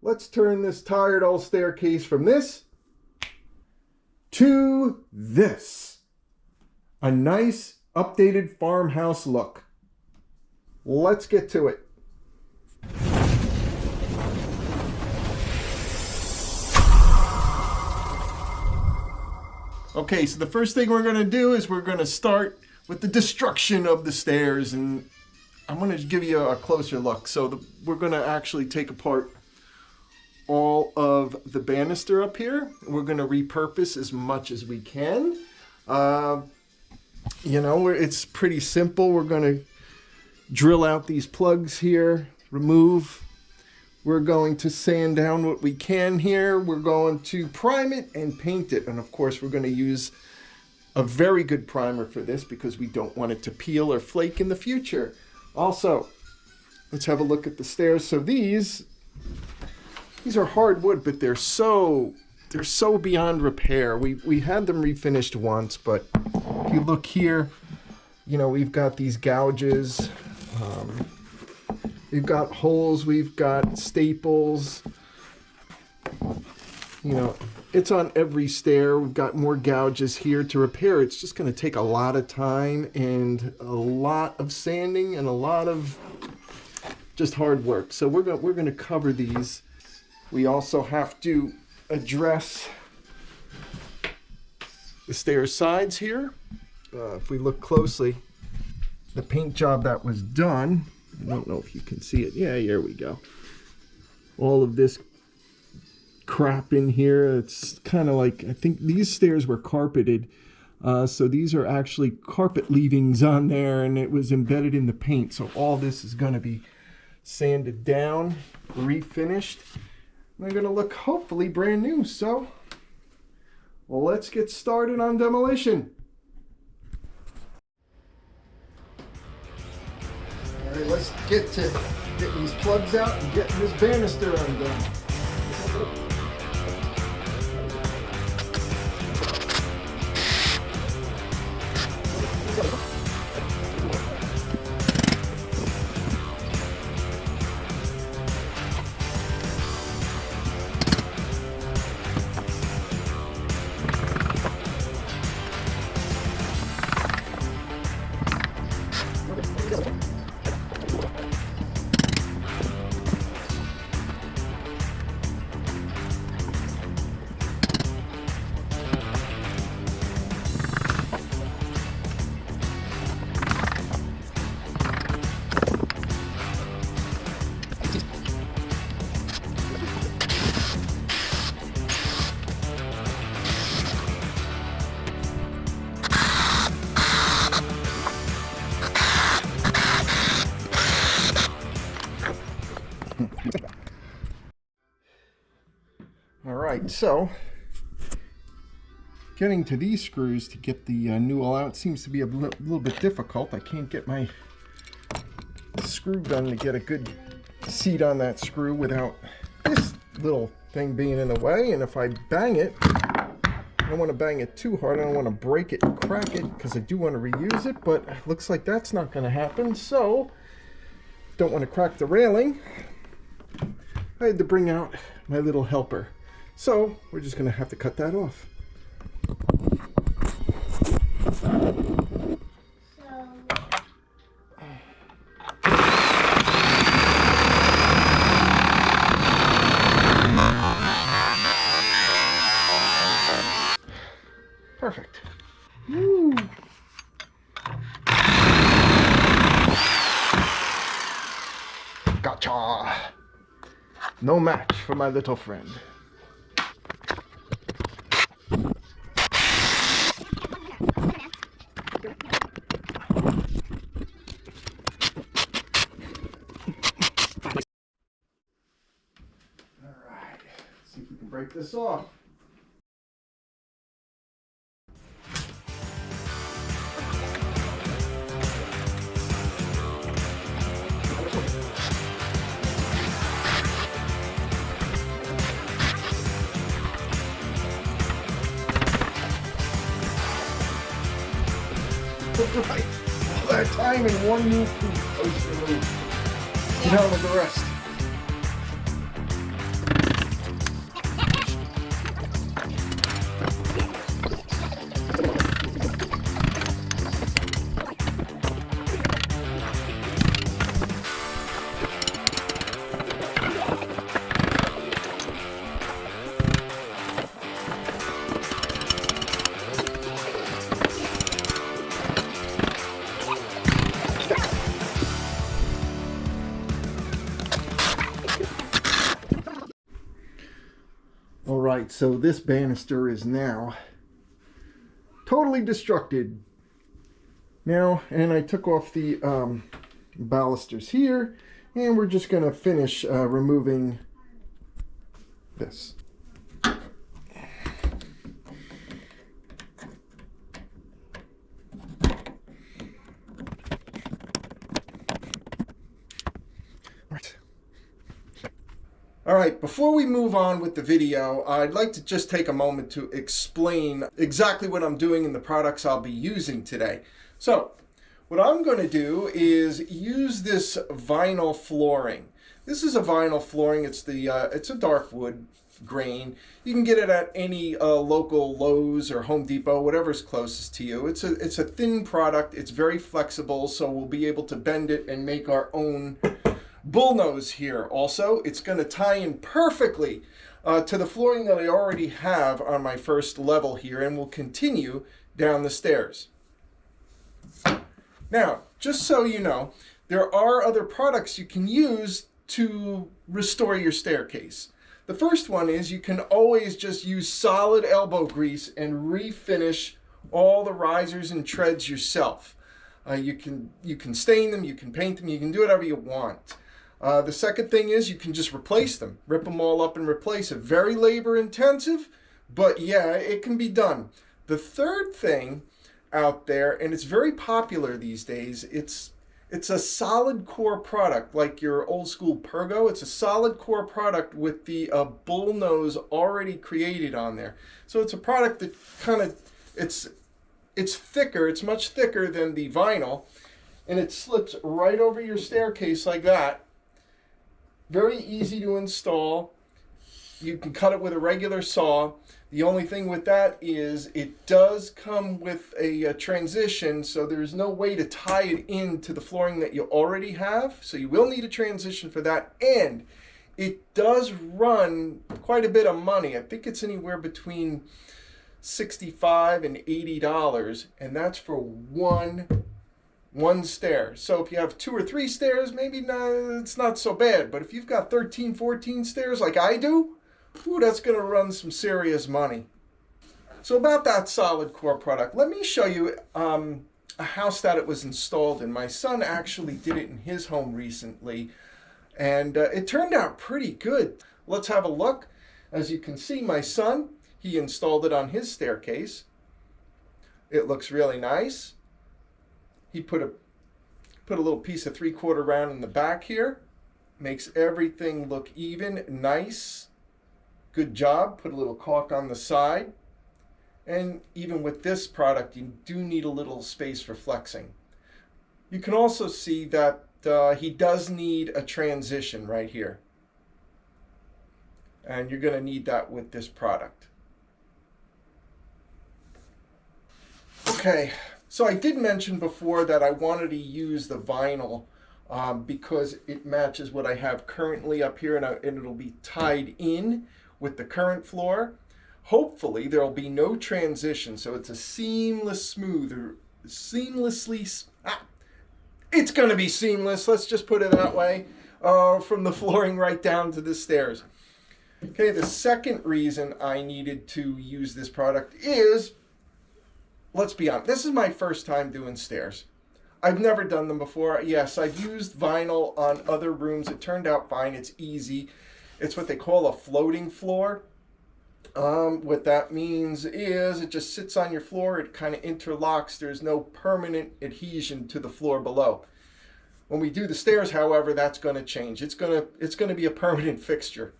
let's turn this tired old staircase from this to this. A nice updated farmhouse look. Let's get to it. Okay, so the first thing we're going to do is we're going to start with the destruction of the stairs, and I'm going to give you a closer look. So we're going to actually take apart all of the banister up here. We're going to repurpose as much as we can. It's pretty simple. We're going to drill out these plugs here, remove. We're going to sand down what we can here. We're going to prime it and paint it. And of course, we're going to use a very good primer for this because we don't want it to peel or flake in the future. Also, let's have a look at the stairs. So these are hardwood, but they're so beyond repair. We had them refinished once, but if you look here, we've got these gouges. We've got holes, we've got staples. It's on every stair. We've got more gouges here to repair. It's just going to take a lot of time and a lot of sanding and a lot of just hard work. So we're going to cover these. We also have to address the stair sides here. If we look closely, the paint job that was done, I don't know if you can see it. Yeah, here we go. All of this crap in here. It's kind of like, I think these stairs were carpeted. So these are actually carpet leavings on there, and it was embedded in the paint. So all this is going to be sanded down, refinished. They're going to look hopefully brand new. So, well, let's get started on demolition. All right, let's get to getting these plugs out and getting this banister undone. All right, so getting to these screws to get the newel out seems to be a little bit difficult. I can't get my screw gun to get a good seat on that screw without this little thing being in the way. And if I bang it, I don't want to bang it too hard. I don't want to break it and crack it because I do want to reuse it, but it looks like that's not going to happen. So don't want to crack the railing. I had to bring out my little helper. So we're just going to have to cut that off. Perfect. Woo. Gotcha. No match for my little friend. See if we can break this off. Right. All that time in one new piece. Get out of the rest. right, so this banister is now totally destructed. Now, and I took off the balusters here, and we're just going to finish removing this. All right, before we move on with the video, I'd like to just take a moment to explain exactly what I'm doing and the products I'll be using today. So, what I'm going to do is use this vinyl flooring. This is a vinyl flooring. It's a dark wood grain. You can get it at any local Lowe's or Home Depot, whatever's closest to you. It's a thin product. It's very flexible, so we'll be able to bend it and make our own bullnose here. Also, it's going to tie in perfectly to the flooring that I already have on my first level here, and will continue down the stairs. Now, just so you know, there are other products you can use to restore your staircase. The first one is you can always just use solid elbow grease and refinish all the risers and treads yourself. You can stain them, you can paint them, you can do whatever you want. The second thing is you can just replace them, rip them all up and replace it. Very labor intensive, but yeah, it can be done. The third thing out there, and it's very popular these days, it's a solid core product like your old school Pergo. It's a solid core product with the bullnose already created on there. So it's a product that kind of, it's thicker, it's much thicker than the vinyl, and it slips right over your staircase like that. Very easy to install. You can cut it with a regular saw. The only thing with that is it does come with a transition, so there's no way to tie it into the flooring that you already have. So you will need a transition for that, and it does run quite a bit of money. I think it's anywhere between $65 and $80, and that's for one stair. So if you have 2 or 3 stairs, maybe it's not so bad. But if you've got 13, 14 stairs like I do, ooh, that's going to run some serious money. So about that solid core product, let me show you a house that it was installed in. My son actually did it in his home recently, and it turned out pretty good. Let's have a look. As you can see, my son, he installed it on his staircase. It looks really nice. He put a little piece of 3/4 round in the back here. Makes everything look even, nice. Good job. Put a little caulk on the side. And even with this product, you do need a little space for flexing. You can also see that he does need a transition right here. And you're going to need that with this product. Okay. So I did mention before that I wanted to use the vinyl because it matches what I have currently up here, and it'll be tied in with the current floor. Hopefully there will be no transition, so it's a seamless, it's going to be seamless, let's just put it that way, from the flooring right down to the stairs. Okay, the second reason I needed to use this product is, let's be honest, this is my first time doing stairs. I've never done them before. Yes, I've used vinyl on other rooms. It turned out fine. It's easy. It's what they call a floating floor. What that means is it just sits on your floor. It kind of interlocks. There's no permanent adhesion to the floor below. When we do the stairs, however, that's going to change. It's going to be a permanent fixture.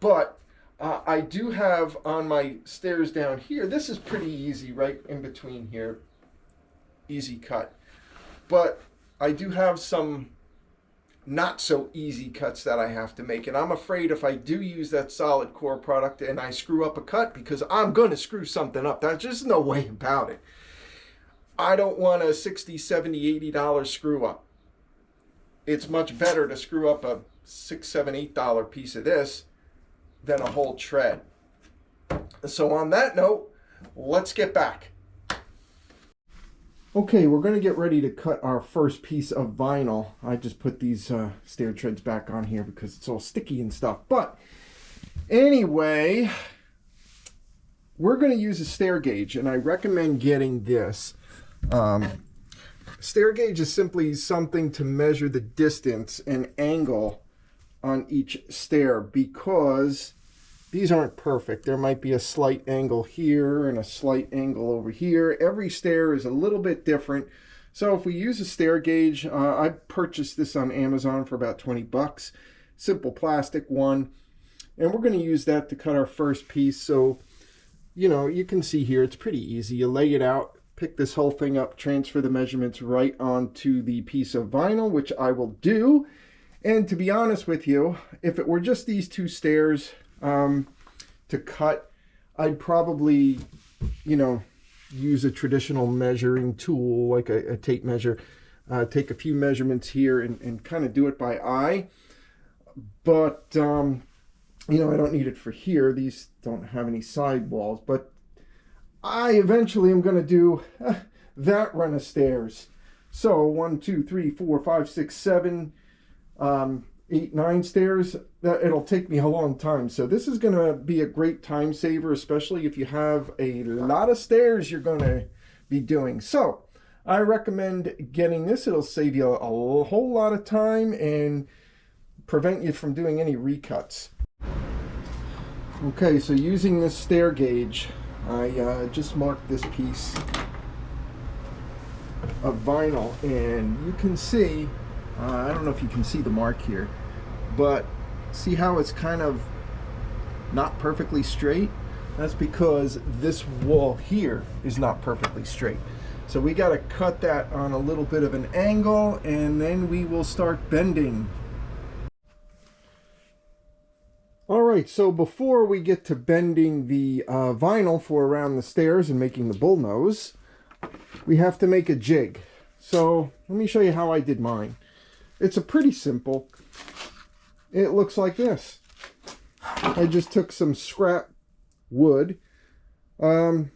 But I do have on my stairs down here, this is pretty easy right in between here, easy cut. But I do have some not so easy cuts that I have to make, and I'm afraid if I do use that solid core product and I screw up a cut, because I'm going to screw something up, there's just no way about it. I don't want a $60, $70, $80 screw up. It's much better to screw up a $6, $7, $8 piece of this than a whole tread. So on that note, let's get back. Okay, we're going to get ready to cut our first piece of vinyl. I just put these stair treads back on here because it's all sticky and stuff. But Anyway, we're going to use a stair gauge, and I recommend getting this. Stair gauge is simply something to measure the distance and angle on each stair, because these aren't perfect. There might be a slight angle here and a slight angle over here. Every stair is a little bit different. So if we use a stair gauge, I purchased this on Amazon for about 20 bucks. Simple plastic one. And we're going to use that to cut our first piece. So, you know, you can see here, it's pretty easy. You lay it out, pick this whole thing up, transfer the measurements right onto the piece of vinyl, which I will do. And to be honest with you, if it were just these two stairs to cut, I'd probably, you know, use a traditional measuring tool like a tape measure, take a few measurements here and kind of do it by eye. But, you know, I don't need it for here. These don't have any side walls, but I eventually am going to do that run of stairs. So 1, 2, 3, 4, 5, 6, 7, 8, 9 stairs. It'll take me a long time. So this is going to be a great time saver, especially if you have a lot of stairs you're going to be doing. So I recommend getting this. It'll save you a whole lot of time and prevent you from doing any recuts. Okay, so using this stair gauge, I just marked this piece of vinyl, and you can see, I don't know if you can see the mark here, but see how it's kind of not perfectly straight? That's because this wall here is not perfectly straight. So we got to cut that on a little bit of an angle, and then we will start bending. All right, so before we get to bending the vinyl for around the stairs and making the bullnose, we have to make a jig. So let me show you how I did mine. It's a pretty simple. It looks like this. I just took some scrap wood, you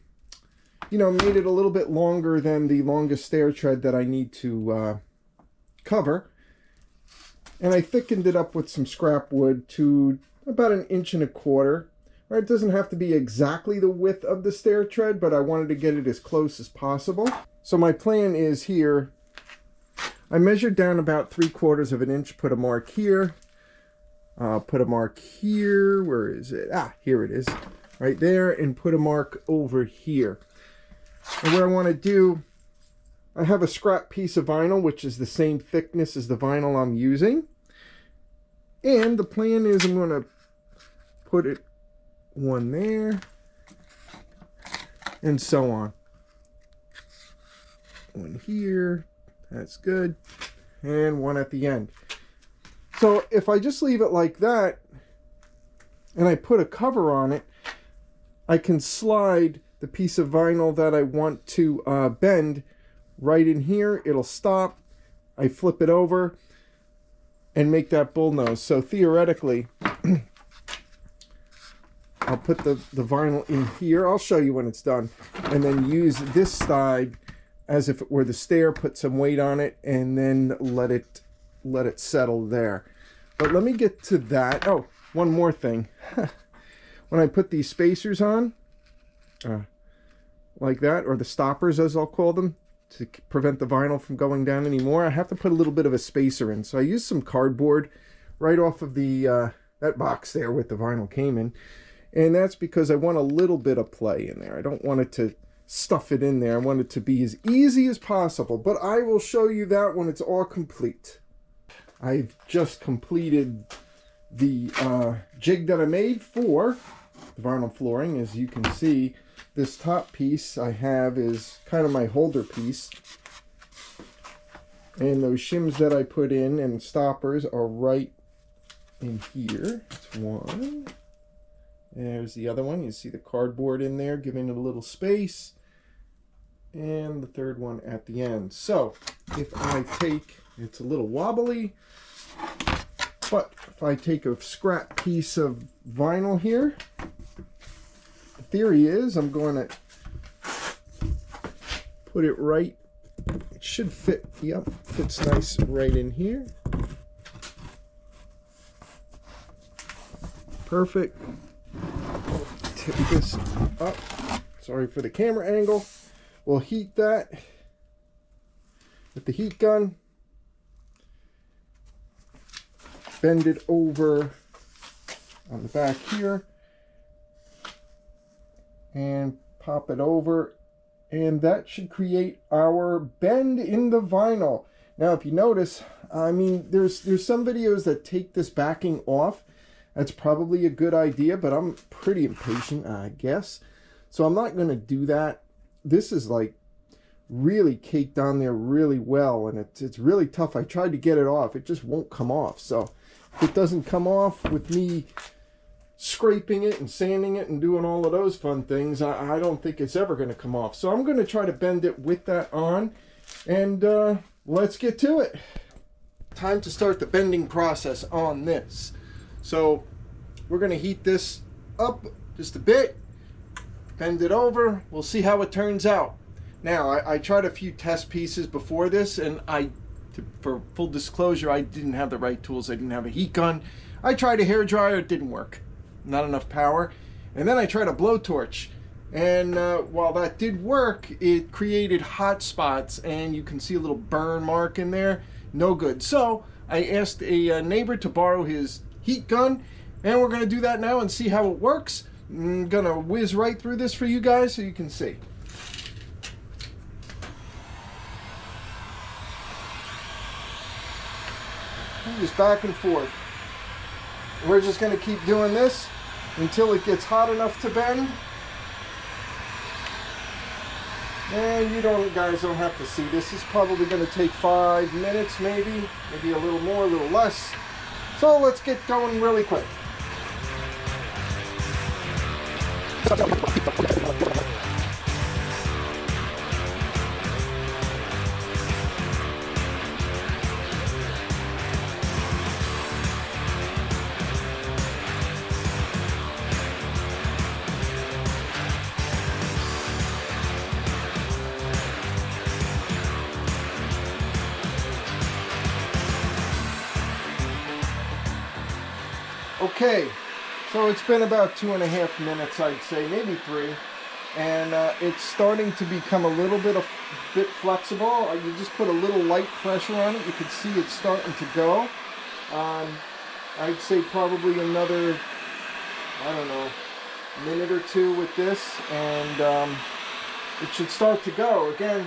know, made it a little bit longer than the longest stair tread that I need to cover, and I thickened it up with some scrap wood to about 1.25 inches. Right, it doesn't have to be exactly the width of the stair tread, but I wanted to get it as close as possible. So my plan is here, I measured down about 3/4 inch, put a mark here, put a mark here, where is it? Ah, here it is, right there, and put a mark over here. And what I want to do, I have a scrap piece of vinyl, which is the same thickness as the vinyl I'm using. And the plan is I'm going to put it one there, and so on. One here, that's good, and one at the end. So if I just leave it like that, and I put a cover on it, I can slide the piece of vinyl that I want to bend right in here. It'll stop. I flip it over and make that bullnose. So theoretically, I'll put the vinyl in here. I'll show you when it's done. And then use this side as if it were the stair, put some weight on it, and then let it settle there. But let me get to that. Oh, one more thing. When I put these spacers on, like that, or the stoppers as I'll call them, to prevent the vinyl from going down anymore, I have to put a little bit of a spacer in. So I used some cardboard right off of the that box there with the vinyl came in. And that's because I want a little bit of play in there. I don't want it to stuff it in there. I want it to be as easy as possible. But I will show you that when it's all complete. I've just completed the jig that I made for the vinyl flooring. As you can see, this top piece I have is kind of my holder piece. And those shims that I put in and stoppers are right in here. That's one. There's the other one. You see the cardboard in there, giving it a little space. And the third one at the end. So if I take, it's a little wobbly, but if I take a scrap piece of vinyl here, the theory is I'm going to put it right, it should fit, yep, fits nice right in here. perfect. Tip this up. Sorry for the camera angle. We'll heat that with the heat gun. Bend it over on the back here and pop it over, and that should create our bend in the vinyl. Now if you notice, I mean, there's some videos that take this backing off. That's probably a good idea, but I'm pretty impatient, I guess, so I'm not going to do that. This is like really caked on there really well, and it's really tough. I tried to get it off, it just won't come off. So if it doesn't come off with me scraping it and sanding it and doing all of those fun things, I don't think it's ever going to come off. So I'm going to try to bend it with that on, and let's get to it. Time to start the bending process on this. So we're going to heat this up just a bit, bend it over, we'll see how it turns out. Now I tried a few test pieces before this, and for full disclosure, I didn't have the right tools. I didn't have a heat gun. I tried a hair dryer, it didn't work. Not enough power. And then I tried a blowtorch, and while that did work, it created hot spots, and you can see a little burn mark in there. No good. So I asked a neighbor to borrow his heat gun, and we're going to do that now and see how it works. I'm going to whiz right through this for you guys so you can see. Just back and forth. We're just going to keep doing this until it gets hot enough to bend. And you guys don't have to see this. This is probably going to take 5 minutes, maybe a little more, a little less. So let's get going really quick. Okay, so it's been about 2.5 minutes, I'd say, maybe 3, and it's starting to become a little bit flexible. You just put a little light pressure on it. You can see it's starting to go. I'd say probably another, I don't know, minute or 2 with this, and it should start to go. Again,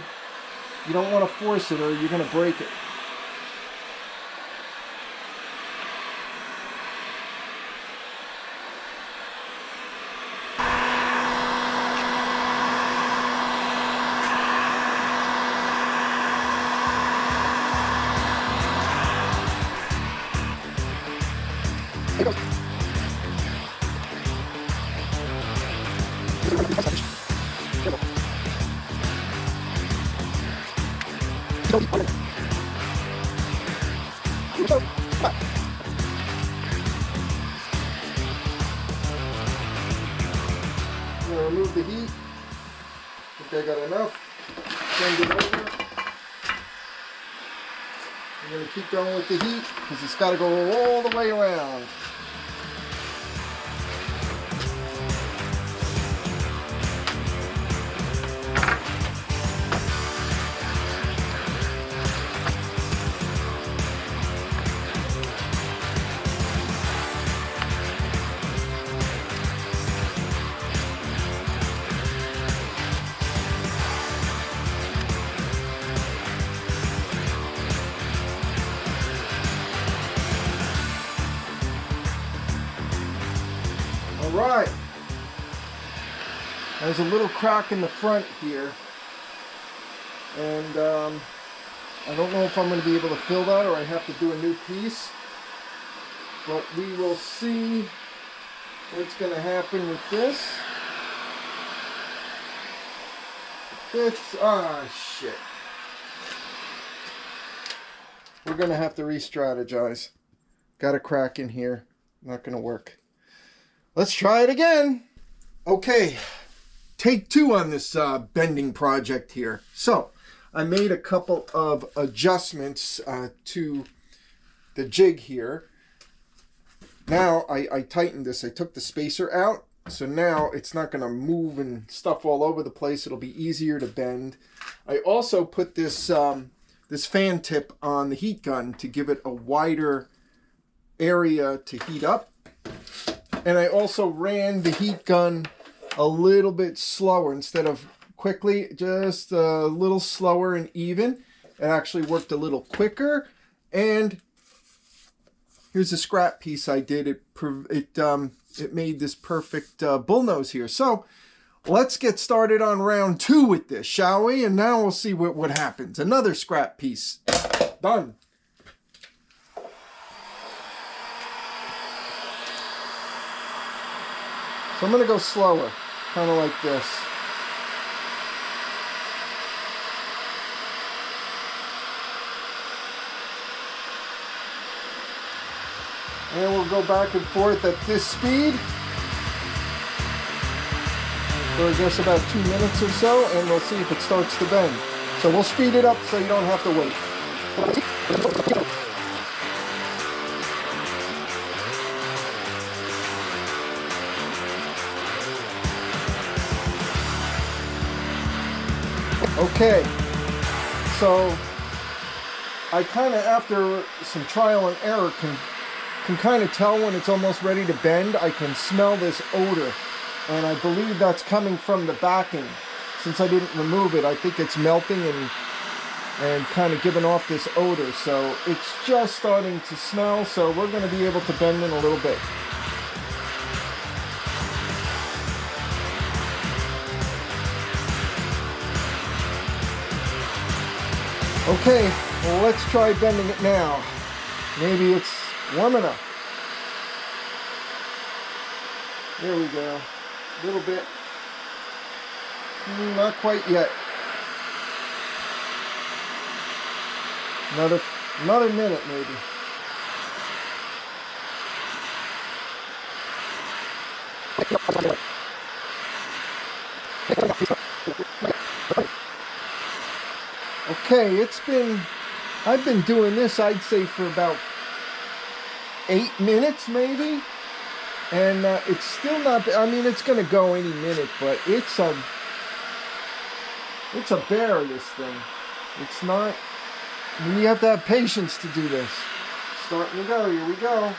you don't want to force it or you're going to break it. I'm going to remove the heat. I think I got enough. Send it over. I'm going to keep going with the heat because it's got to go all the way around. Alright, there's a little crack in the front here, and I don't know if I'm going to be able to fill that or I have to do a new piece, but we will see what's going to happen with this. Shit. We're going to have to re-strategize. Got a crack in here, not going to work. Let's try it again. Okay, take 2 on this bending project here. So I made a couple of adjustments to the jig here. Now I tightened this. I took the spacer out, so now it's not going to move and stuff all over the place. It'll be easier to bend. I also put this this fan tip on the heat gun to give it a wider area to heat up. And I also ran the heat gun a little bit slower instead of quickly, just a little slower and even. It actually worked a little quicker. And here's a scrap piece I did. It made this perfect bullnose here. So let's get started on round 2 with this, shall we? And now we'll see what happens. Another scrap piece. Done. So I'm going to go slower, kind of like this. And we'll go back and forth at this speed for I guess about 2 minutes or so, and we'll see if it starts to bend. So we'll speed it up so you don't have to wait. Okay, so I kind of, after some trial and error, can kind of tell when it's almost ready to bend. I can smell this odor, and I believe that's coming from the backing. Since I didn't remove it, I think it's melting and kind of giving off this odor. So it's just starting to smell, so we're going to be able to bend in a little bit. Okay, well, let's try bending it now. Maybe it's warm enough. There we go. A little bit. Not quite yet. Another minute maybe. Okay, I've been doing this, I'd say, for about 8 minutes maybe, and it's still not, I mean, it's going to go any minute, but it's a bear, this thing. It's not, I mean, you have to have patience to do this. Starting to go, here we go.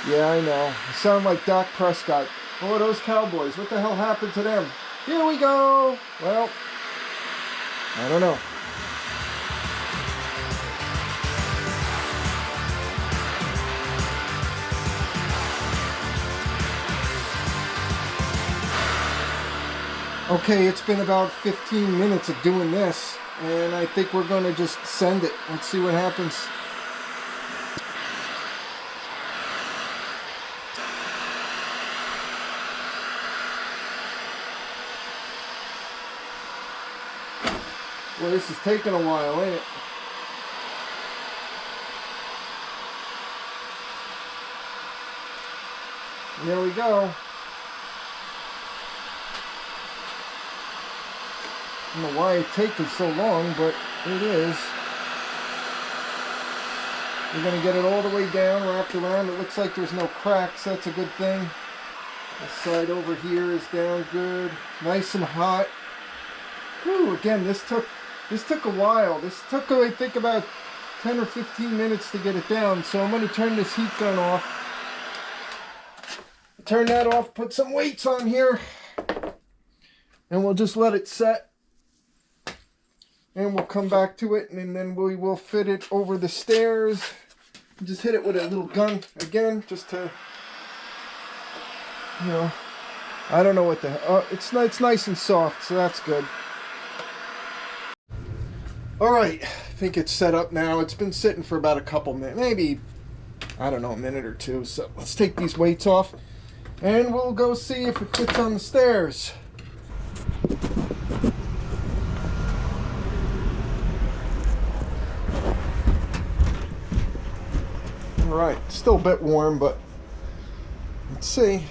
Yeah, I know. I sound like Dak Prescott. Oh, those Cowboys, what the hell happened to them? Here we go. Well, I don't know. Okay, it's been about 15 minutes of doing this, and I think we're going to just send it. Let's see what happens. Well, this is taking a while, ain't it? And there we go. I don't know why it's taking so long, but it is. We're going to get it all the way down, wrapped around. It looks like there's no cracks. That's a good thing. This side over here is down good. Nice and hot. Whew, again, this took a while. This took, I think, about 10 or 15 minutes to get it down. So I'm going to turn this heat gun off. Turn that off, put some weights on here, and we'll just let it set. And we'll come back to it, and then we will fit it over the stairs. Just hit it with a little gun again, just to, you know, I don't know what the hell. It's nice and soft, so that's good. All right, I think it's set up now. It's been sitting for about a couple minutes, maybe, I don't know, a minute or two. So let's take these weights off, and we'll go see if it fits on the stairs. All right, still a bit warm, but let's see.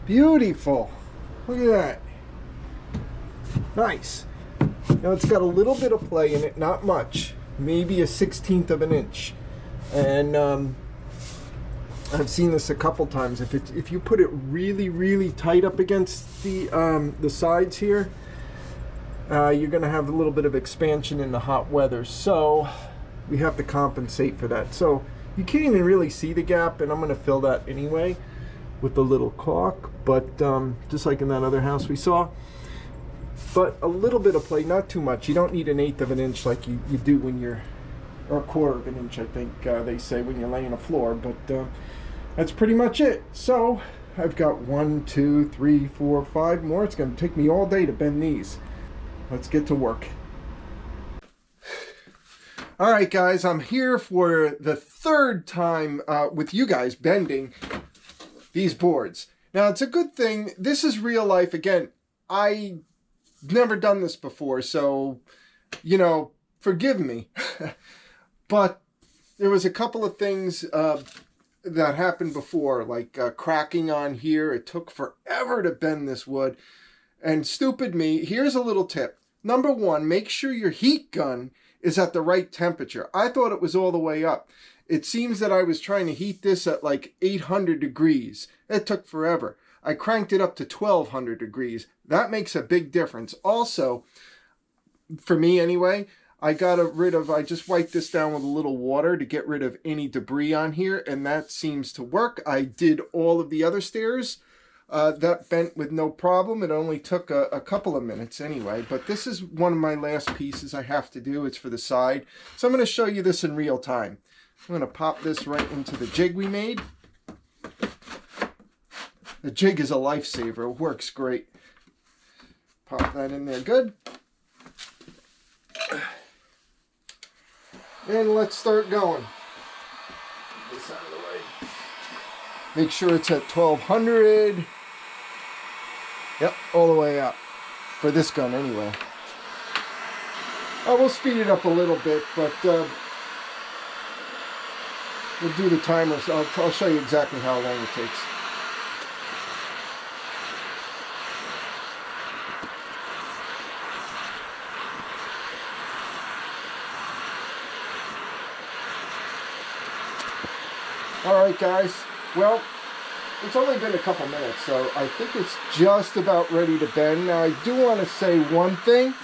Beautiful. Look at that. Nice. Now it's got a little bit of play in it, not much, maybe a 1/16 of an inch. And I've seen this a couple times. If you put it really tight up against the sides here, you're going to have a little bit of expansion in the hot weather. So we have to compensate for that. So you can't even really see the gap, and I'm going to fill that anyway with a little caulk, but just like in that other house we saw. But a little bit of play, not too much. You don't need 1/8 of an inch like you do when you're, or 1/4 of an inch, I think they say when you're laying a floor. But that's pretty much it. So I've got 1, 2, 3, 4, 5 more. It's going to take me all day to bend these. Let's get to work. All right, guys, I'm here for the 3rd time with you guys bending these boards. Now, it's a good thing. This is real life. Again, I never done this before, so, you know, forgive me. But there was a couple of things that happened before, like cracking on here. It took forever to bend this wood. And stupid me, here's a little tip. Number 1, make sure your heat gun is at the right temperature. I thought it was all the way up. It seems that I was trying to heat this at like 800 degrees. It took forever. I cranked it up to 1200 degrees. That makes a big difference. Also, for me anyway, I just wiped this down with a little water to get rid of any debris on here, and that seems to work. I did all of the other stairs. That bent with no problem. It only took a couple of minutes anyway, but this is one of my last pieces I have to do. It's for the side. So I'm going to show you this in real time. I'm going to pop this right into the jig we made. The jig is a lifesaver. It works great. Pop that in there good. And let's start going. Get this out of the way. Make sure it's at 1200. Yep, all the way up. For this gun anyway. I will speed it up a little bit, but we'll do the timer. So I'll show you exactly how long it takes. Alright guys, well, it's only been a couple minutes, so I think it's just about ready to bend. Now I do want to say one thing.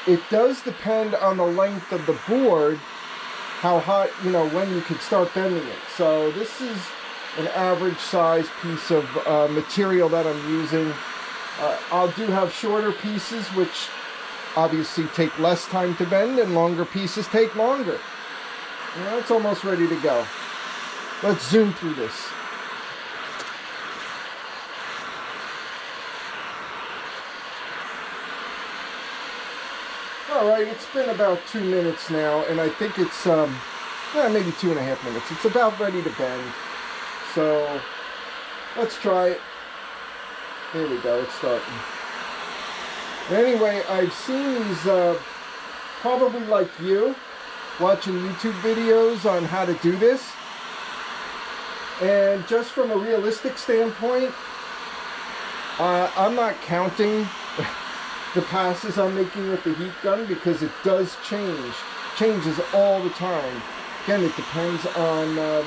It does depend on the length of the board, how hot, you know, when you can start bending it. So this is an average size piece of material that I'm using. I'll do have shorter pieces, which obviously take less time to bend, and longer pieces take longer. Well, it's almost ready to go. Let's zoom through this. Alright, it's been about 2 minutes now, and I think it's maybe 2.5 minutes. It's about ready to bend. So let's try it. There we go, it's starting. Anyway, I've seen these, probably like you, watching YouTube videos on how to do this, and just from a realistic standpoint, I'm not counting the passes I'm making with the heat gun because it does changes all the time. Again, it depends on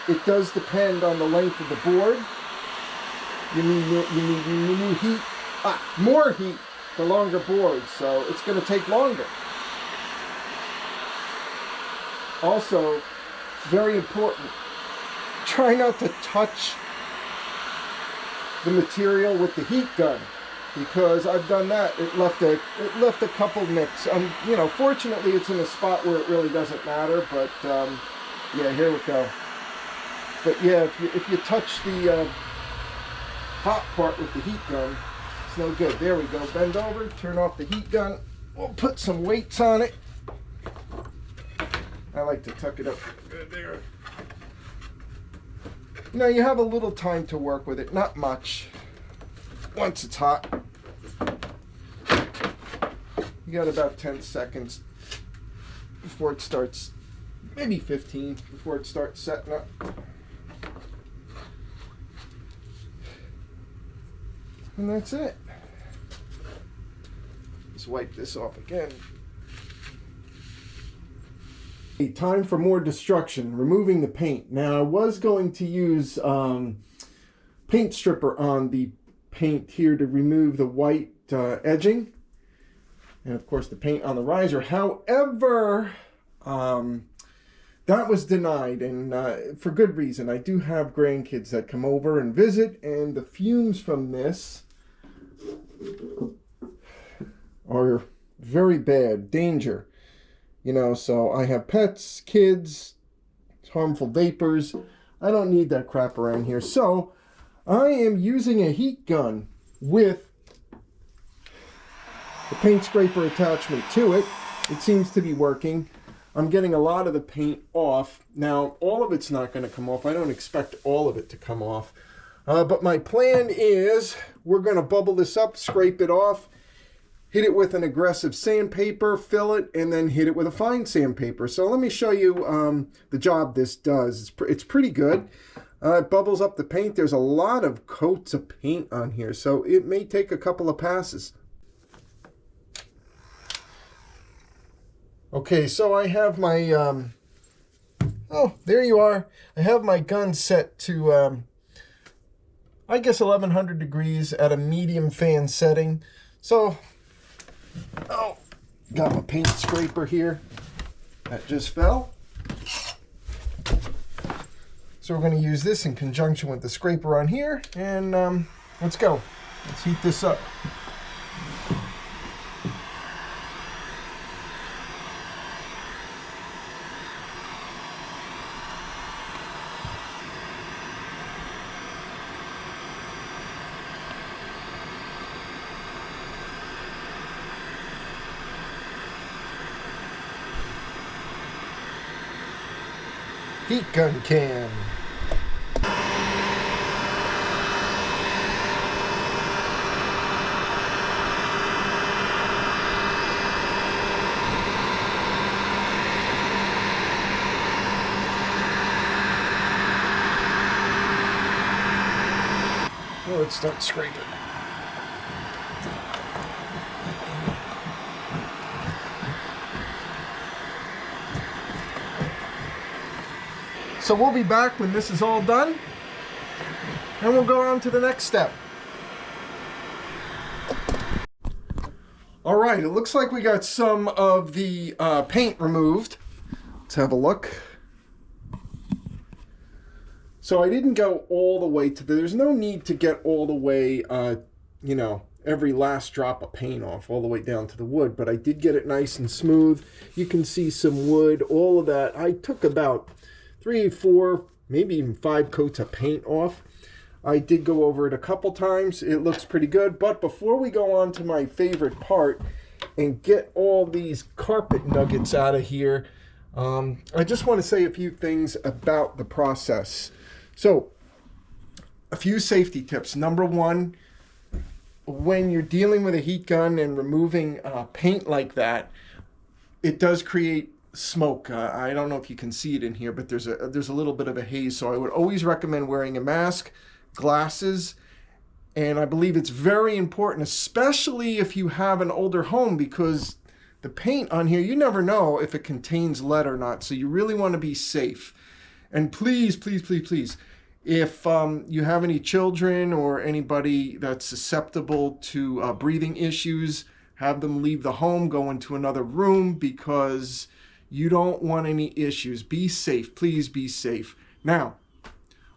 it does depend on the length of the board. You need heat, more heat the longer board, so it's going to take longer. Also, very important, try not to touch the material with the heat gun, because I've done that. It left a couple nicks. You know, fortunately it's in a spot where it really doesn't matter, but yeah, here we go. But yeah, if you touch the hot part with the heat gun, it's no good. There we go. Bend over, turn off the heat gun. We'll put some weights on it. I like to tuck it up good there. You know, you have a little time to work with it, not much. Once it's hot, you got about 10 seconds before it starts, maybe 15 before it starts setting up. And that's it. Let's wipe this off again. Time for more destruction, removing the paint. Now I was going to use paint stripper on the paint here to remove the white edging. And of course the paint on the riser. However, that was denied, and for good reason. I do have grandkids that come over and visit, and the fumes from this are very bad, danger. You know, so I have pets, kids, harmful vapors. I don't need that crap around here. So I am using a heat gun with the paint scraper attachment to it. It seems to be working. I'm getting a lot of the paint off. Now, all of it's not going to come off. I don't expect all of it to come off. But my plan is we're going to bubble this up, scrape it off, hit it with an aggressive sandpaper, fill it, and then hit it with a fine sandpaper. So let me show you the job this does. It's pretty good. It bubbles up the paint. There's a lot of coats of paint on here, so it may take a couple of passes. Okay, so I have my, oh, there you are. I have my gun set to, I guess 1100 degrees at a medium fan setting. So, oh, got my paint scraper here. That just fell. So we're going to use this in conjunction with the scraper on here, and let's go. Let's heat this up. Heat gun can. Well, let's start scraping. So we'll be back when this is all done, and we'll go on to the next step. All right, it looks like we got some of the paint removed. Let's have a look. So I didn't go all the way to there's no need to get all the way, you know, every last drop of paint off all the way down to the wood, but I did get it nice and smooth. You can see some wood, all of that. I took about 3, 4, maybe even 5 coats of paint off. I did go over it a couple times. It looks pretty good. But before we go on to my favorite part and get all these carpet nuggets out of here, I just want to say a few things about the process. So, a few safety tips. Number one, when you're dealing with a heat gun and removing paint like that, it does create smoke. I don't know if you can see it in here, but there's a little bit of a haze. So I would always recommend wearing a mask, glasses, and I believe it's very important, especially if you have an older home, because the paint on here, you never know if it contains lead or not. So you really want to be safe. And please, please, please, please, if you have any children or anybody that's susceptible to breathing issues, have them leave the home, go into another room, because you don't want any issues. Be safe. Please be safe. Now,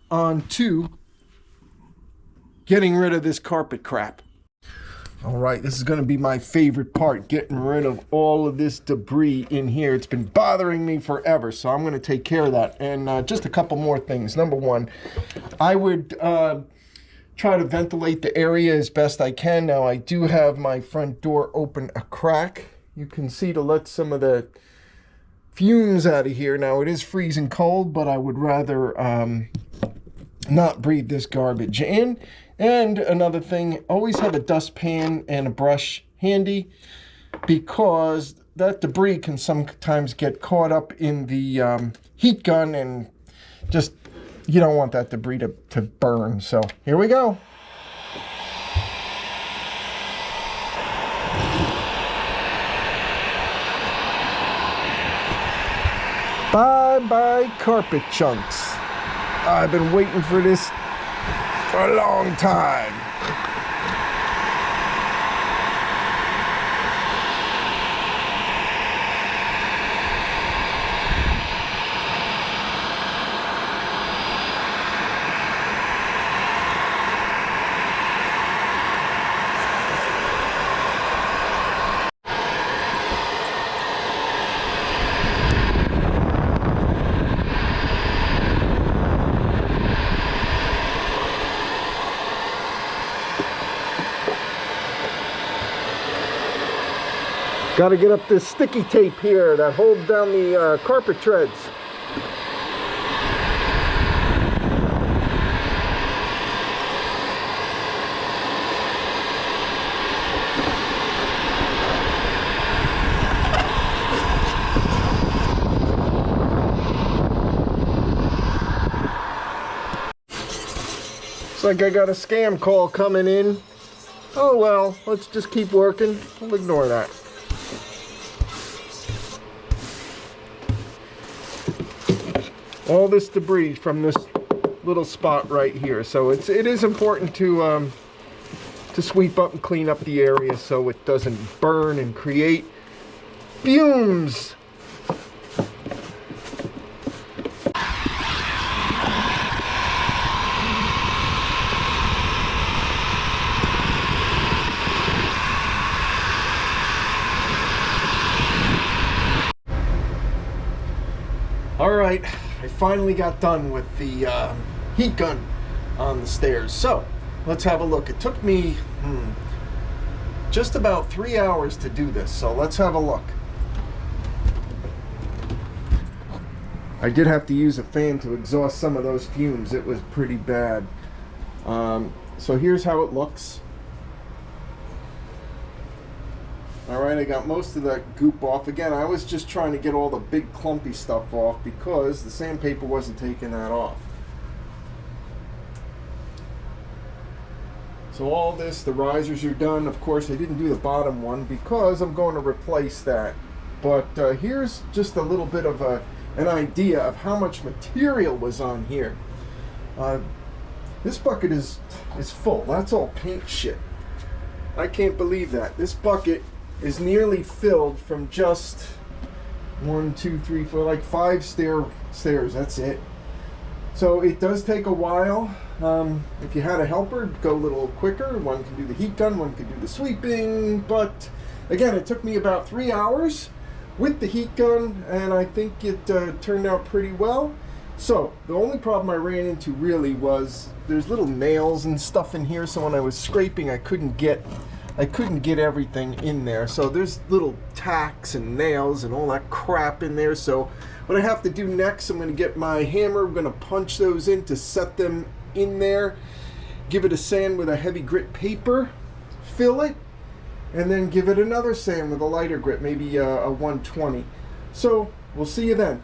on to getting rid of this carpet crap. All right, this is going to be my favorite part, getting rid of all of this debris in here. It's been bothering me forever, so I'm going to take care of that. And just a couple more things. Number one, I would try to ventilate the area as best I can. Now, I do have my front door open a crack. You can see, to let some of the fumes out of here. Now, it is freezing cold, but I would rather not breathe this garbage in. And another thing, always have a dustpan and a brush handy, because that debris can sometimes get caught up in the heat gun, and just, you don't want that debris to burn. So here we go. Bye-bye carpet chunks. I've been waiting for this for a long time. Got to get up this sticky tape here that holds down the carpet treads. Looks like I got a scam call coming in. Oh well, let's just keep working. We'll ignore that. All this debris from this little spot right here, so it is important to sweep up and clean up the area so it doesn't burn and create fumes. All right, I finally got done with the heat gun on the stairs. So let's have a look. It took me just about 3 hours to do this. So let's have a look. I did have to use a fan to exhaust some of those fumes. It was pretty bad. So here's how it looks. Alright, I got most of that goop off. Again, I was just trying to get all the big clumpy stuff off because the sandpaper wasn't taking that off. So all this, the risers are done. Of course, I didn't do the bottom one because I'm going to replace that. But here's just a little bit of an idea of how much material was on here. This bucket is full. That's all paint shit. I can't believe that. This bucket is nearly filled from just 1, 2, 3, 4, like 5 stairs. That's it. So it does take a while. If you had a helper, go a little quicker. One can do the heat gun, one can do the sweeping. But again, it took me about 3 hours with the heat gun, and I think it turned out pretty well. So the only problem I ran into really was there's little nails and stuff in here. So when I was scraping, I couldn't get everything in there. So there's little tacks and nails and all that crap in there. So what I have to do next, I'm going to get my hammer. I'm going to punch those in to set them in there. Give it a sand with a heavy grit paper. Fill it. And then give it another sand with a lighter grit, maybe a 120. So we'll see you then.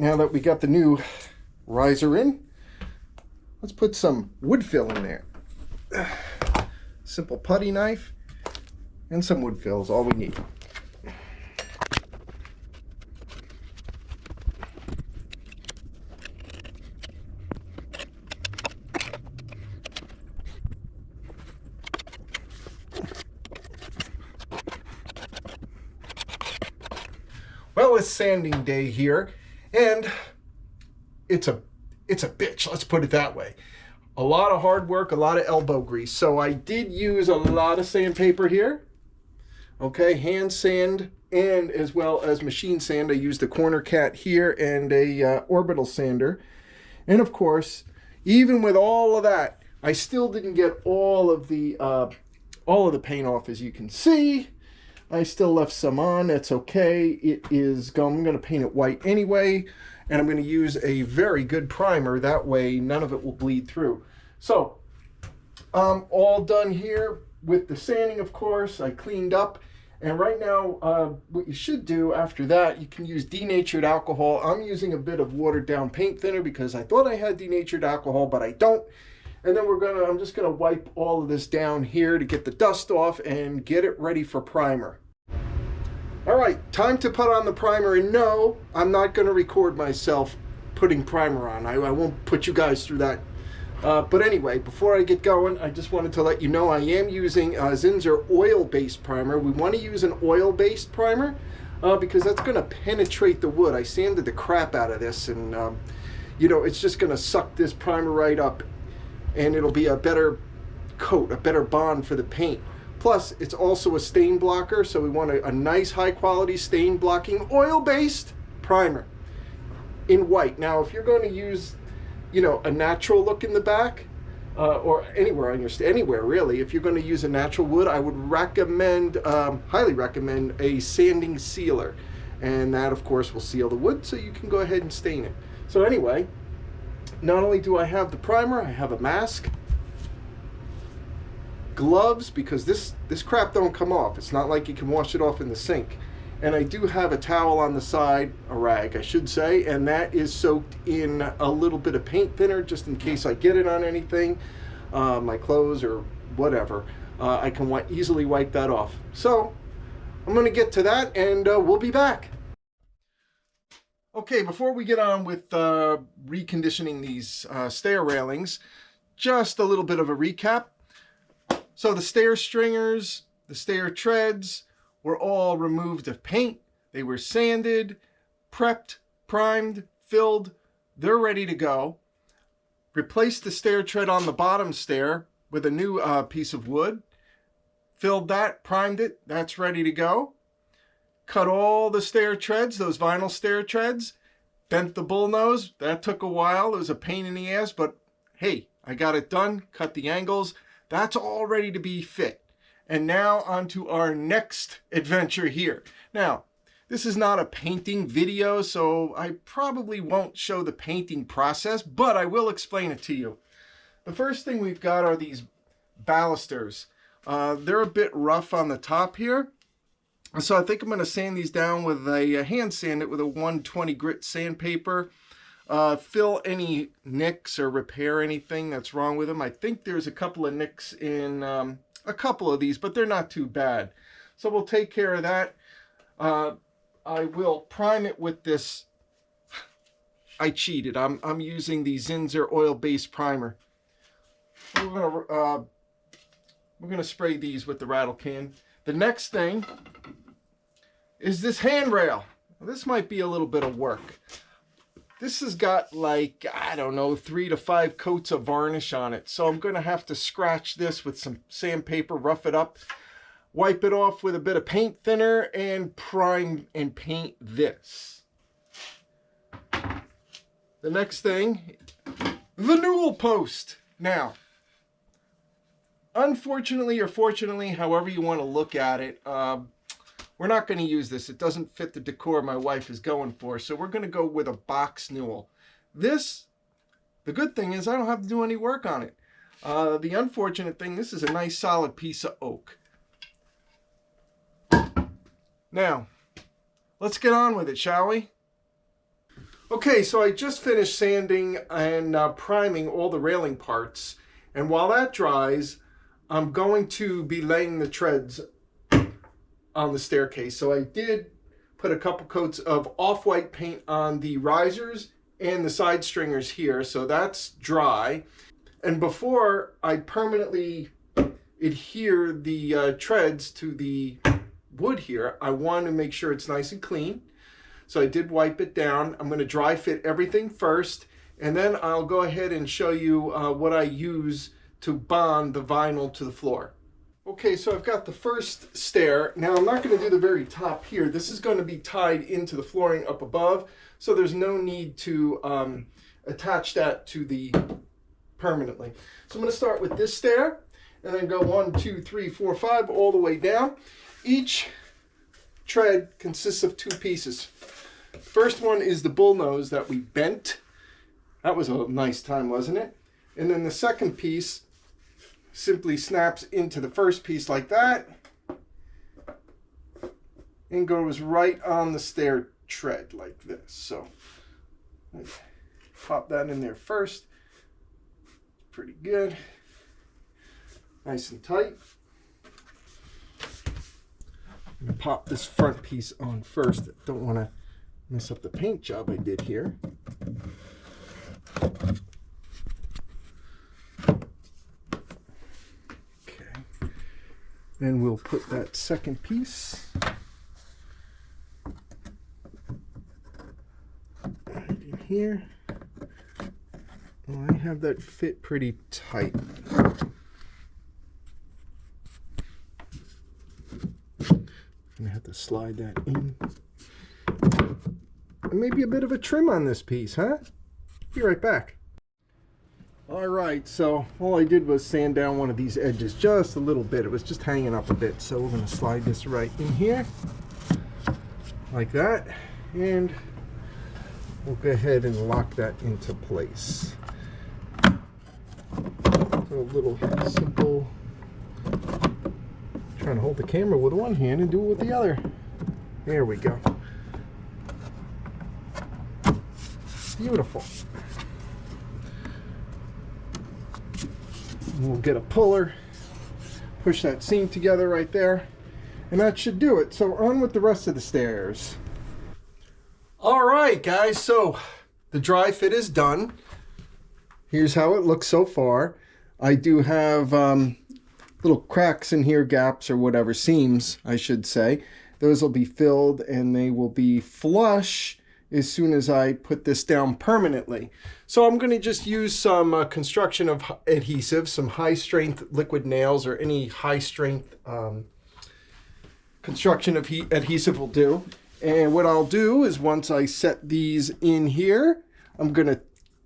now that we got the new riser in, let's put some wood fill in there. Simple putty knife and some wood fill is all we need. Well, it's sanding day here, and it's a bitch, let's put it that way. A lot of hard work, a lot of elbow grease. So I did use a lot of sandpaper here. Okay, hand sand and as well as machine sand. I used a corner cat here and a orbital sander. And of course, even with all of that, I still didn't get all of the paint off, as you can see. I still left some on. That's okay. It is, I'm going to paint it white anyway, and I'm going to use a very good primer. That way, none of it will bleed through. So, all done here with the sanding, of course. I cleaned up, and right now, what you should do after that, you can use denatured alcohol. I'm using a bit of watered down paint thinner because I thought I had denatured alcohol, but I don't. And then I'm just gonna wipe all of this down here to get the dust off and get it ready for primer. All right, time to put on the primer. And no, I'm not gonna record myself putting primer on. I won't put you guys through that. But anyway, before I get going, I just wanted to let you know I am using Zinsser oil-based primer. We want to use an oil-based primer because that's gonna penetrate the wood. I sanded the crap out of this, and you know, it's just gonna suck this primer right up, and it'll be a better coat, a better bond for the paint. Plus, it's also a stain blocker, so we want a nice high-quality stain blocking oil-based primer in white. Now, if you're going to use, you know, a natural look in the back, or anywhere on your anywhere really, if you're going to use a natural wood, I would recommend, highly recommend a sanding sealer, and that, of course, will seal the wood, so you can go ahead and stain it. So anyway, not only do I have the primer, I have a mask, gloves, because this crap don't come off. It's not like you can wash it off in the sink. And I do have a towel on the side, a rag I should say, and that is soaked in a little bit of paint thinner just in case I get it on anything, my clothes or whatever. I can easily wipe that off. So I'm going to get to that, and we'll be back. Okay, before we get on with reconditioning these stair railings, just a little bit of a recap. So the stair stringers, the stair treads were all removed of paint. They were sanded, prepped, primed, filled. They're ready to go. Replaced the stair tread on the bottom stair with a new piece of wood. Filled that, primed it. That's ready to go. Cut all the stair treads, those vinyl stair treads. Bent the bullnose. That took a while. It was a pain in the ass, but hey, I got it done. Cut the angles. That's all ready to be fit. And now on to our next adventure here. Now, this is not a painting video, so I probably won't show the painting process, but I will explain it to you. The first thing we've got are these balusters. They're a bit rough on the top here. So I think I'm going to sand these down with a hand sand it with a 120 grit sandpaper. Fill any nicks or repair anything that's wrong with them. I think there's a couple of nicks in a couple of these, but they're not too bad. So we'll take care of that. I will prime it with this. I cheated. I'm using the Zinsser oil-based primer. We're gonna spray these with the rattle can. The next thing is this handrail. This might be a little bit of work. This has got like, I don't know, 3 to 5 coats of varnish on it. So I'm going to have to scratch this with some sandpaper, rough it up, wipe it off with a bit of paint thinner, and prime and paint this. The next thing, the newel post. Now, unfortunately or fortunately, however you want to look at it, we're not going to use this. It doesn't fit the decor my wife is going for, so we're going to go with a box newel. This, the good thing is I don't have to do any work on it. The unfortunate thing, this is a nice solid piece of oak. Now, let's get on with it, shall we? Okay, so I just finished sanding and priming all the railing parts. And while that dries, I'm going to be laying the treads on the staircase. So I did put a couple coats of off-white paint on the risers and the side stringers here. So that's dry. And before I permanently adhere the treads to the wood here, I want to make sure it's nice and clean. So I did wipe it down. I'm going to dry fit everything first, and then I'll go ahead and show you what I use to bond the vinyl to the floor. Okay, so I've got the first stair. Now I'm not going to do the very top here. This is going to be tied into the flooring up above, so there's no need to attach that to the permanently. So I'm going to start with this stair and then go 1, 2, 3, 4, 5 all the way down. Each tread consists of 2 pieces. First one is the bull nose that we bent. That was a nice time, wasn't it? And then the second piece simply snaps into the first piece like that and goes right on the stair tread like this. So pop that in there first. Pretty good. Nice and tight. I'm going to pop this front piece on first. Don't want to mess up the paint job I did here. Okay. Then we'll put that second piece right in here. Well, I have that fit pretty tight. I'm gonna have to slide that in. And maybe a bit of a trim on this piece, huh? Be right back. All right, so all I did was sand down one of these edges just a little bit. It was just hanging up a bit, so we're gonna slide this right in here, like that, and we'll go ahead and lock that into place. So a little simple. Trying to hold the camera with one hand and do it with the other. There we go. Beautiful. We'll get a puller, push that seam together right there, and that should do it. So on with the rest of the stairs. All right, guys, so the dry fit is done. Here's how it looks so far. I do have little cracks in here, gaps or whatever, seams I should say. Those will be filled and they will be flush as soon as I put this down permanently. So I'm going to just use some construction of adhesive, some high strength liquid nails or any high strength construction of adhesive will do. And what I'll do is once I set these in here, I'm going to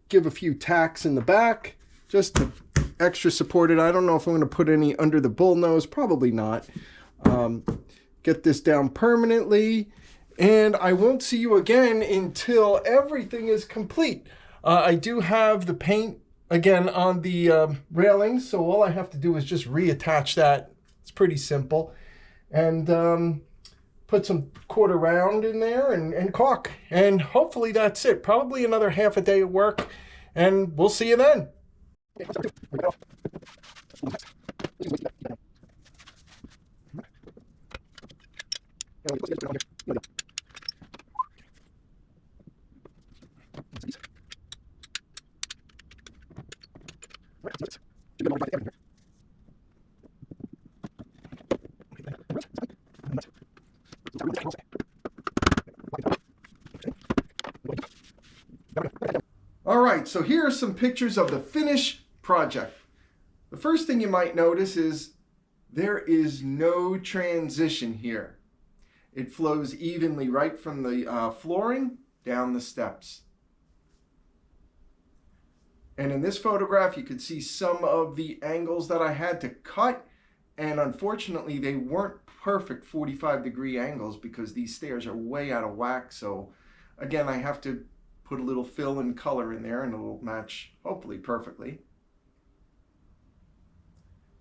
give a few tacks in the back just to extra support it. I don't know if I'm going to put any under the bull nose, probably not. Get this down permanently, and I won't see you again until everything is complete. I do have the paint again on the railings, so all I have to do is just reattach that. It's pretty simple, and put some quarter round in there and caulk, and hopefully that's it. Probably another half a day of work, and we'll see you then. All right, so here are some pictures of the finished project. The first thing you might notice is there is no transition here. It flows evenly right from the flooring down the steps. And in this photograph, you could see some of the angles that I had to cut, and unfortunately they weren't perfect 45-degree angles because these stairs are way out of whack. So again, I have to put a little fill and color in there and it'll match hopefully perfectly.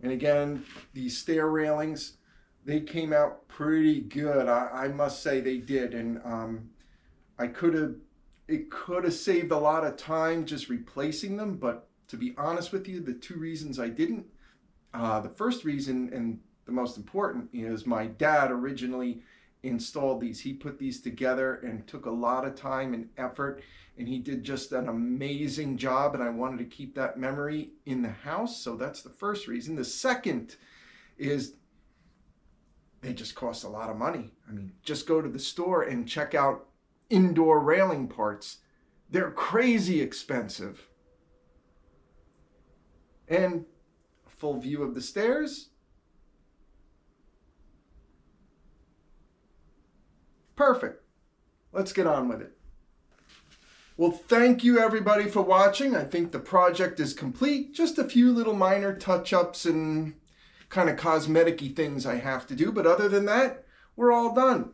And again, these stair railings, they came out pretty good. I must say they did. And I could have It could have saved a lot of time just replacing them, but to be honest with you, the two reasons I didn't, the first reason and the most important is my dad originally installed these. He put these together and took a lot of time and effort, and he did just an amazing job, and I wanted to keep that memory in the house. So that's the first reason. The second is they just cost a lot of money. I mean, just go to the store and check out indoor railing parts. They're crazy expensive. And a full view of the stairs. Perfect. Let's get on with it. Well, thank you everybody for watching. I think the project is complete. Just a few little minor touch-ups and kind of cosmetic-y things I have to do. But other than that, we're all done.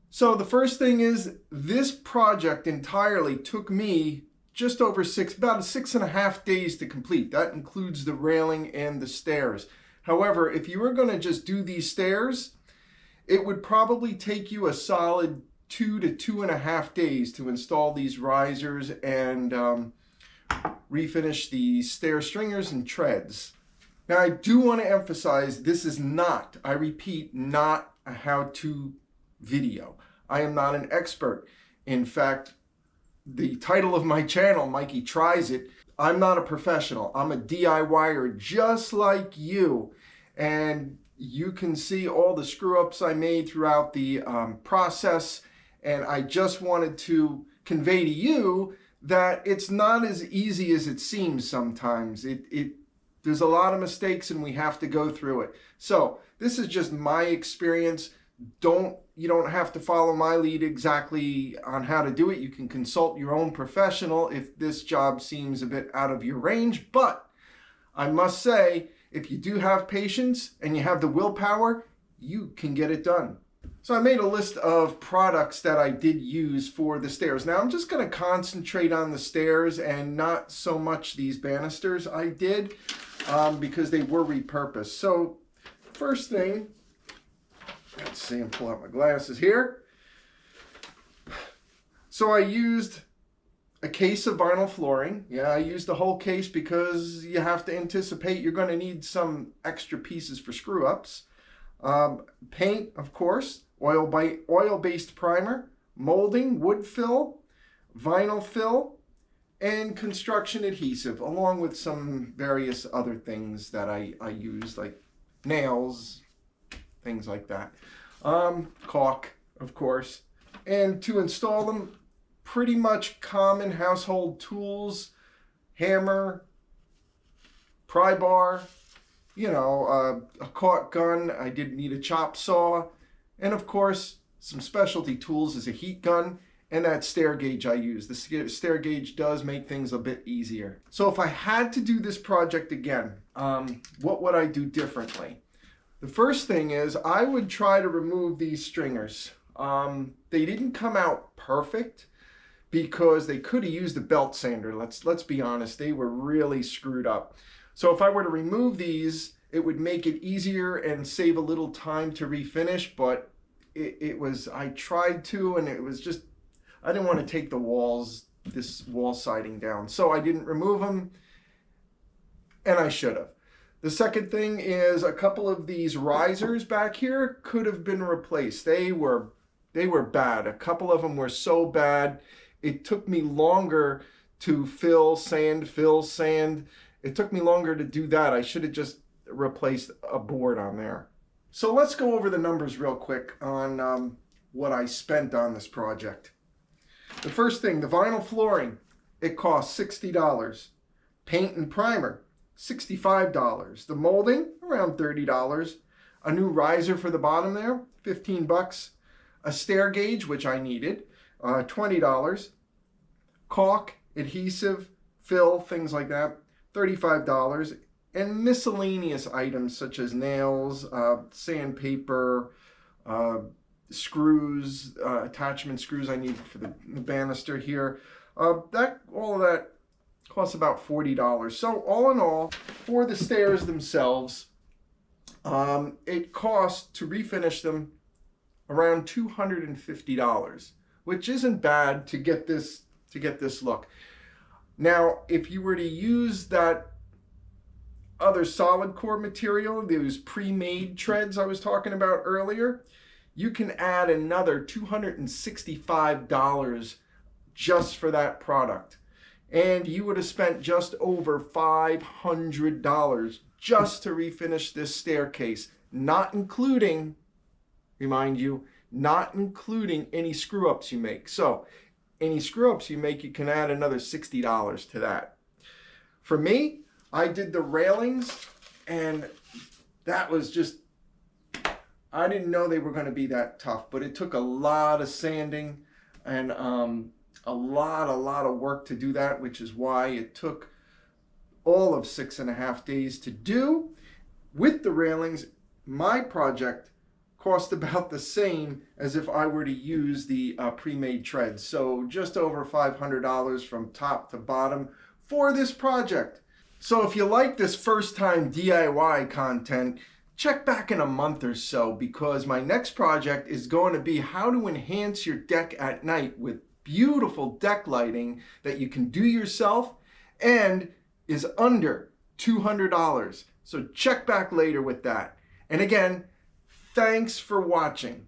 So the first thing is this project entirely took me just over about 6.5 days to complete. That includes the railing and the stairs. However, if you were going to just do these stairs, it would probably take you a solid 2 to 2.5 days to install these risers and refinish the stair stringers and treads. Now I do want to emphasize this is not, I repeat, not a how-to video. I am not an expert. In fact, the title of my channel, Mikey Tries It, I'm not a professional. I'm a DIYer just like you. And you can see all the screw-ups I made throughout the process. And I just wanted to convey to you that it's not as easy as it seems sometimes. There's a lot of mistakes and we have to go through it. So this is just my experience. You don't have to follow my lead exactly on how to do it. You can consult your own professional if this job seems a bit out of your range. But I must say, if you do have patience and you have the willpower, you can get it done. So I made a list of products that I did use for the stairs. Now I'm just going to concentrate on the stairs and not so much these banisters I did because they were repurposed. So first thing, let's see, and pull out my glasses here. So I used a case of vinyl flooring. Yeah, I used the whole case because you have to anticipate you're going to need some extra pieces for screw-ups. Paint, of course, oil-based primer, molding, wood fill, vinyl fill, and construction adhesive, along with some various other things that I used, like nails, things like that. Caulk, of course. And to install them, pretty much common household tools, hammer, pry bar, you know, a caulk gun. I did need a chop saw. And of course, some specialty tools is a heat gun and that stair gauge I use. The stair gauge does make things a bit easier. So if I had to do this project again, what would I do differently? The first thing is I would try to remove these stringers. They didn't come out perfect because they could have used a belt sander. Let's be honest, they were really screwed up. So if I were to remove these, it would make it easier and save a little time to refinish, but I tried to, and it was just, I didn't want to take this wall siding down. So I didn't remove them, and I should have. The second thing is a couple of these risers back here could have been replaced. They were bad. A couple of them were so bad. It took me longer to fill sand. It took me longer to do that. I should have just replaced a board on there. So let's go over the numbers real quick on what I spent on this project. The first thing, the vinyl flooring, it cost $60. Paint and primer, $65. The molding, around $30. A new riser for the bottom there, $15. A stair gauge, which I needed, $20. Caulk, adhesive, fill, things like that, $35. And miscellaneous items such as nails, sandpaper, screws, attachment screws I need for the banister here. All of that costs about $40. So all in all, for the stairs themselves, it cost to refinish them around $250, which isn't bad to get this to get this look. Now, if you were to use that other solid core material, those pre-made treads I was talking about earlier, you can add another $265 just for that product. And you would have spent just over $500 just to refinish this staircase, not including, remind you, not including any screw ups you make. So any screw ups you make, you can add another $60 to that. For me, I did the railings, and that was just, I didn't know they were going to be that tough, but it took a lot of sanding and a lot of work to do that, which is why it took all of 6.5 days to do. With the railings, my project cost about the same as if I were to use the pre-made treads. So just over $500 from top to bottom for this project. So if you like this first time DIY content, check back in a month or so, because my next project is going to be how to enhance your deck at night with beautiful deck lighting that you can do yourself and is under $200. So check back later with that. And again, thanks for watching.